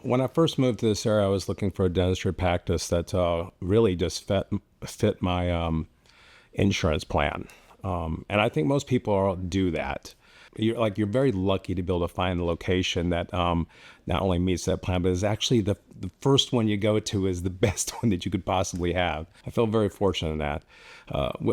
When I first moved to this area, I was looking for a dentistry practice that really just fit my insurance plan. And I think most people do that. You're very lucky to be able to find a location that not only meets that plan, but is actually the first one you go to is the best one that you could possibly have. I feel very fortunate in that.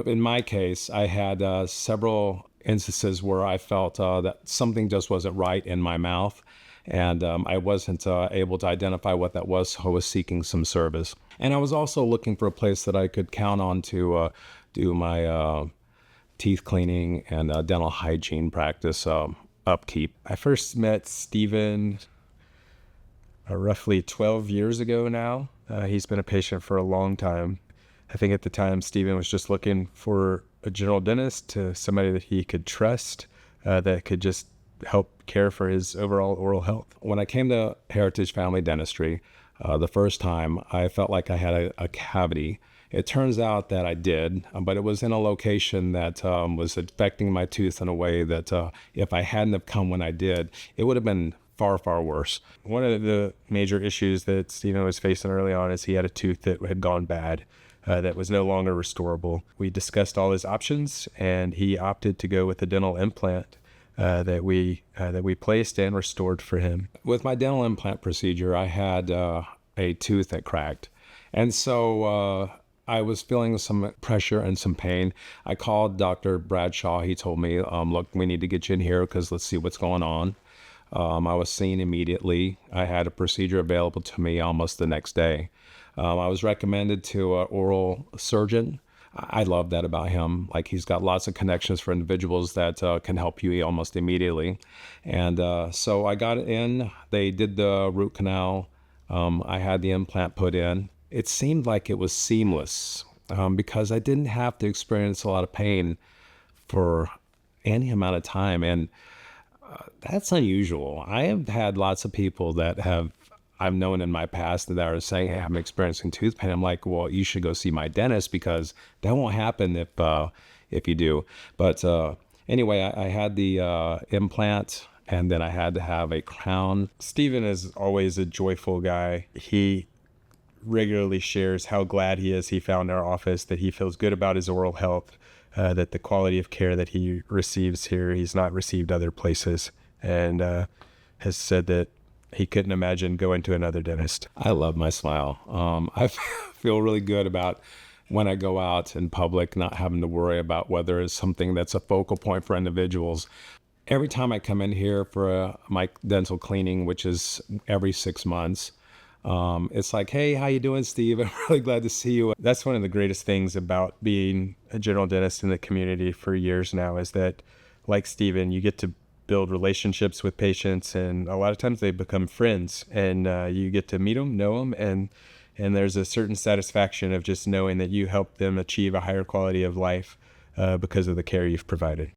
In my case, I had several instances where I felt that something just wasn't right in my mouth. And I wasn't able to identify what that was, so I was seeking some service. And I was also looking for a place that I could count on to do my teeth cleaning and dental hygiene practice upkeep. I first met Stephen roughly 12 years ago now. He's been a patient for a long time. I think at the time, Stephen was just looking for a general dentist, to somebody that he could trust, that could just help care for his overall oral health. When I came to Heritage Family Dentistry, the first time, I felt like I had a cavity. It turns out that I did, but it was in a location that was affecting my tooth in a way that if I hadn't have come when I did, it would have been far, far worse. One of the major issues that Stephen was facing early on is he had a tooth that had gone bad, that was no longer restorable. We discussed all his options, and he opted to go with a dental implant that we placed and restored for him. With my dental implant procedure, I had a tooth that cracked. And so I was feeling some pressure and some pain. I called Dr. Bradshaw. He told me, look, we need to get you in here because let's see what's going on. I was seen immediately. I had a procedure available to me almost the next day. I was recommended to an oral surgeon. I love that about him. Like, he's got lots of connections for individuals that can help you almost immediately. And so I got in. They did the root canal. I had the implant put in. It seemed like it was seamless because I didn't have to experience a lot of pain for any amount of time. And that's unusual. I have had lots of people that I've known in my past that are saying, hey, I'm experiencing tooth pain. I'm like, well, you should go see my dentist because that won't happen if you do. But anyway, I had the implant, and then I had to have a crown. Stephen is always a joyful guy. He regularly shares how glad he is he found our office, that he feels good about his oral health, that the quality of care that he receives here, he's not received other places, and has said that he couldn't imagine going to another dentist. I love my smile. I feel really good about when I go out in public, not having to worry about whether it's something that's a focal point for individuals. Every time I come in here for my dental cleaning, which is every 6 months, it's like, hey, how you doing, Steve? I'm really glad to see you. That's one of the greatest things about being a general dentist in the community for years now, is that, like Stephen, you get to build relationships with patients, and a lot of times they become friends, and you get to meet them, know them, and there's a certain satisfaction of just knowing that you help them achieve a higher quality of life because of the care you've provided.